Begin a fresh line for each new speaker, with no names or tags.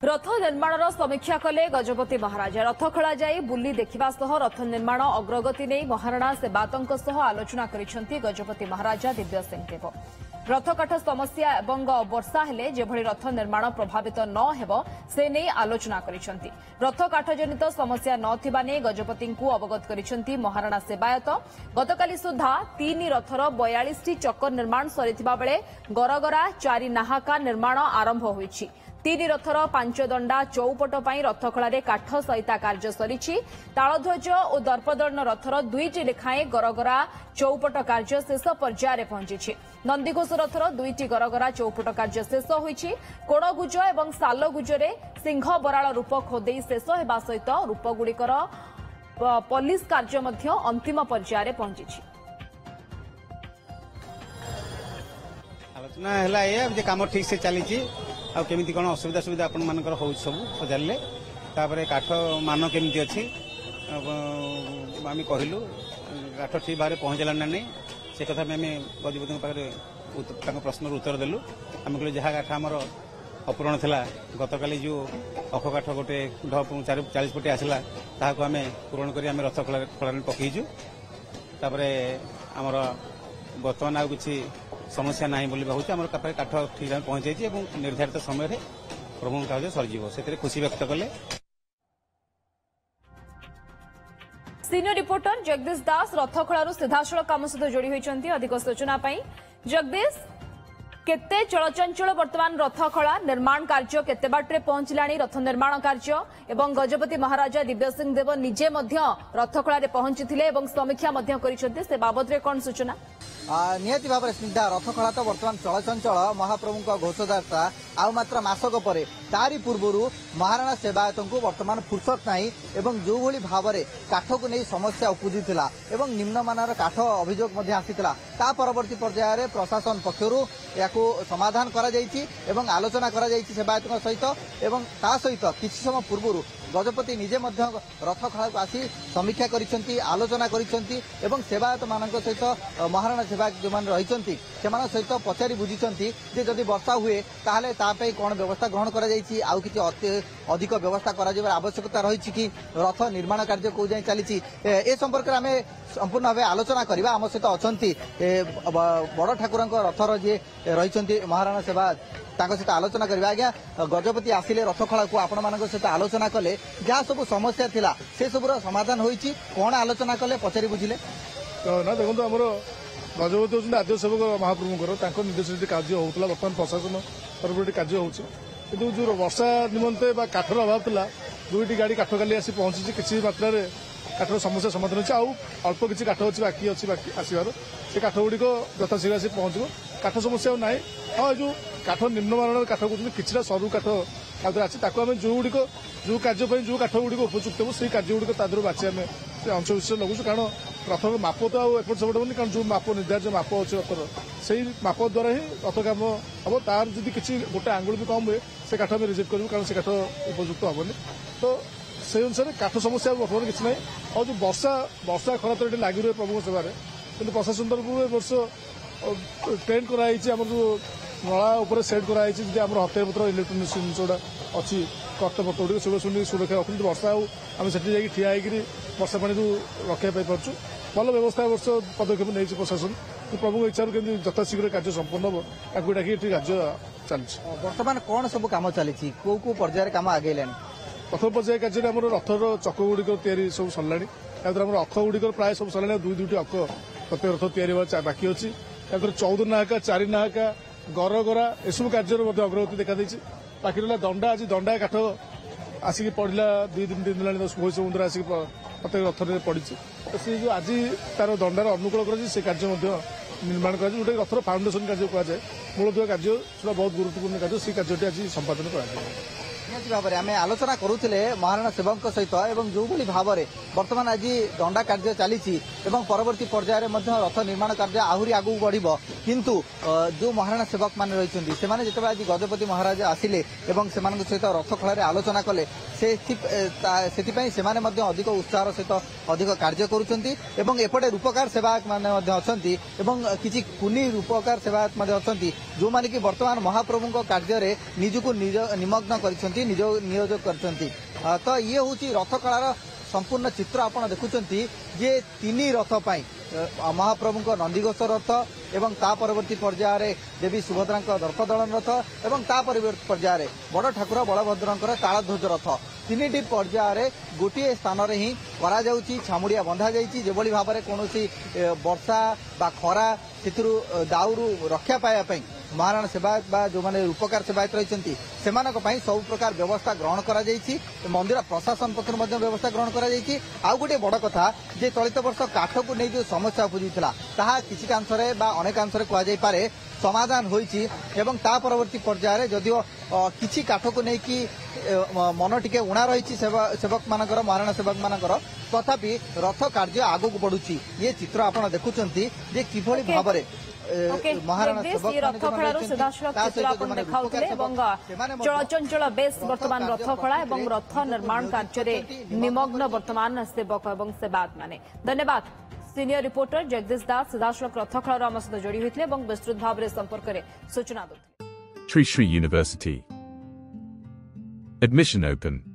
रथ निर्माण समीक्षा कले गजपति महाराज रथ खड़ा जाई बुली देखा सह रथ निर्माण अग्रगति नहीं महाराणा सेवायतों सह आलोचना करिसेंती गजपति महाराजा दिव्य सिंह देव। रथ काठ समस्या एवं वर्षा हेले जेभली रथ निर्माण प्रभावित न हेबो से नहीं आलोचना करिसेंती। रथ काठ जनित समस्या नथिबा नै गजपति को अवगत करिसेंती महाराणा सेवायत। गतकाली सुधा 3 रथर 42टी चक्कर निर्माण सरिथिबा बेले गरगरा 4 नाहाका निर्माण आरंभ होईछि। 3 रथर 5 दंडा चौपट पर रथखड़ा काठ सहिता कार्य सरी। तालध्वज और दर्पदलन रथर 2टी लेखाएं गरगरा चौपट कार्य शेष पर्यायर पहुंची। नंदीघोष रथर 2टी गरगरा चौपट कार्य शेष होईछि। कोणगुज और सालगुजरे सिंह बराल रूप खोदे शेष होगा सहित रूपगुड़िकर पॉलिश कार्य अंतिम पर्यायर पहुंची।
आलोचना है काम ठीक से चली आमती कौन असुविधा सुविधा आपण मानकर हो सब पचारे काठ मान केमती अच्छी आम कहलु काठ ठीक भाव पहुंचला ना नहीं से कथा आम गजपति पाखे प्रश्न उत्तर देलु। आम कहलु जहाँ काठ आमर अपूरण था गतकाली जो अख काठ गोटे 40 फुट आसला ताकू आम पूरण कर रथ खड़ा पकईचु। आमर बर्तमान आउ किसी समस्या ना बोली भावुँ आम काठ ठीक पहुंचाई निर्धारित समय प्रभु कार्य सरजीव से खुशी व्यक्त कले।
सीनियर रिपोर्टर जगदीश दास रथखड़ा सीधासलख आम सहित जोड़ी होती अधिक सूचना। जगदीश केते चलचंचल वर्तमान रथखड़ा निर्माण कार्य केते बाटे पहुंचला रथ निर्माण कार्य एवं गजपति महाराजा दिव्य सिंह देव निजे रथखड़ा पहुंची समीक्षा से बाबद कौन सूचना?
निहती भाव स्निग्धा रथखड़ा तो बर्तमान चलचंचल महाप्रभु घोषयात्रा आउ मात्र मासक पर तारी पूर्व महाराणा सेवायत को बर्तमान फुर्सत नहीं एवं जो भली भाव में काठ को नहीं समस्या उपजीला एवं निम्नमानर काठ अभियोग आसीला ता परवर्ती पर्यायर प्रशासन पक्षर या समाधान एवं आलोचना सेवायत सहित एवं ता सहित किसी समय पूर्व गजपति निजे रथखड़ा को आसी समीक्षा करिसेंती आलोचना करिसेंती एवं सेवायत मान सहित महाराणा सेवायत जो मैंने रही सहित पचारि बुझी जदि वर्षा हुए ताहले तापई कौन व्यवस्था ग्रहण करा जायछि आउ किछि अधिक व्यवस्था करा जेबार आवश्यकता रही कि रथ निर्माण कार्य को जाय चली ए संपर्क में आम संपूर्ण भाव आलोचना करबा। आम सहित अछंती बड़ ठाकुर रथर जी रही महाराणा सेवायत सहित आलोचना करबा। आज्ञा गजपति आसिले रथखड़ा को आपण मान सहित आलोचना कले जहाँ सब समस्या थिला से सबुर समाधान होईछि कौन आलोचना कले पचारि बुझिले
ना देखो आमर गजपति होती आद्य सेवक महाप्रभुଙ୍କର निर्देश कार्य होता बर्तमान प्रशासन तरफ कार्य हो जो वर्षा निमंते काठर अभाव था 2टी गाड़ी काठ काली आसी पहुंची किसी मात्रा काठर समस्या समाधान होती आउ अल्प किसी काठ अच्छी बाकी अच्छी आसबार से काठ गुड़िक यथाशीघ्र आसी पहुंचो काठ समस्या ना। हाँ जो काठ निम्नमान काठ कहते कि सरू काठ अच्छी आम जो गुड़िक जो कार्य जो काठ गुड़िक उपयुक्त हो से कार्य गुड़िक तादर बाची आम अंश विशेष लगुच कारण रथर माप तो आएपट सेपट होनी कारण जो माप निर्धारित माप अच्छे रथर से माप द्वारा ही रथ काम हम तार जब किसी गोटे आंगुल भी कम हुए से काठ आम रिजेक्ट करूँ कारण से काठ उपयुक्त हेनी तो से अनुसार काठ समस्या बर्तमान किसी ना। और जो वर्षा खरा तो ये लगी रहे प्रभु सेवार कि प्रशासन तरफ वर्ष ट्रेंड कराई जो नला उपर सेट कराई आम हथियार पत्र इलेक्ट्रोनिक्स जिन गुड़ा अच्छी कर्तव्य गुड़ सब सुरक्षा रखते वर्षा आम से ठिया होकर वर्षा पानी रक्षा पार्छु भल व्यवस्था वर्ष पदक्षेप नहीं प्रशासन प्रभु इच्छा केमी यथाशीघ्र कार्य संपन्न हो ताकू डाक कार्य चलती।
बर्तमान कौन सब कम चली कौ पर्यायर कम आगे
प्रथम पर्याय कार्य आम रथर चक गुड़िक तैयारी सब सरला आम अख गुड़िक प्राय सब सरला 2-2टी अख प्रत्येक रथ तैयारी बाकी अच्छी 14 नाहका 4 नाहका गरगरा एसबू कार्य अग्रगति देखा बाकी रहा दंडा आज दंडा काठ आसिक पड़ा 2-3 दिन भैंस मुंदर आसिक प्रत्येक रथ पड़ी तो सी जो आज तार दंडार अनुकूल कर कार्य निर्माण कर जोटा रथर फाउंडेसन कार्य कहुए मूलधुआ कार्य बहुत गुरुत्वपूर्ण कार्य से कार्य आज संपादन कर
भाव में आम आलोचना करुले महाराणा सेवक सहित एवं जो भली भाव में बर्तमान आज दंडा कार्य चली परवर्ती पर्यायर रथ निर्माण कार्य आहरी आगू बढ़ किंतु जो महाराणा सेवक मान रही से आज गजपति महाराज आसिले सहित रथ खड़ा आलोचना कले से अधिक उत्साह सहित अधिक कार्य करुँचे रूपकार सेवायत मान किसी कुनी रूपकार सेवायत अच्छा जो मैंने कि बर्तमान महाप्रभु कार्य निजक निमग्न कर नियोजक करछंती तो ये हूँ रथकलार संपूर्ण चित्र आपण देखुंती जे 3 रथ पाई महाप्रभु नंदीघोष रथ एवं ता परवर्ती पर्यायर देवी सुभद्रा दर्पदलन रथ एवं ता परवर्ती पर्यायर बड़ ठाकुर बलभद्र तालध्वज रथ 3टी पर्यायर गोटे स्थान रे ही करा जाउची छामुड़िया बंधा जाइची जेभली भाव में कौन वर्षा बा खरा से दाउरू रक्षा पाया महाराणा सेवायत बा जो माने उपकार सेवायत रही सब प्रकार व्यवस्था ग्रहण करा जाइछि मंदिर प्रशासन पक्षर व्यवस्था ग्रहण करा जाइछि आउ गोटे बड़ कथा जे चलित वर्ष काठ को नहीं जो समस्या उपुजिला ताहा किछि कांशरे बा अनेकांशरे कहा जाई पारे समाधान होइछि एवं ता परवर्ती पर्यायर जदिओ किछि काठ को नहीं कि मन टिके उणा रही सेवक मानकर महाराणा सेवक मानकर तथापि रथ कार्य आगक बढ़ुछि ये चित्र आपण देखुचंती जे किभली भाव में
महाराणा चलचंचल बेस बर्तमान रथखला और रथ निर्माण कार्य निमग्न बर्तमान सेवक और सेवायत माने धन्यवाद सीनियर रिपोर्टर जगदीश दास सीधासलख रथखलार आम सहित जोड़ी होते और विस्तृत भाव में संपर्क में सूचना देते
Tree University. Admission open.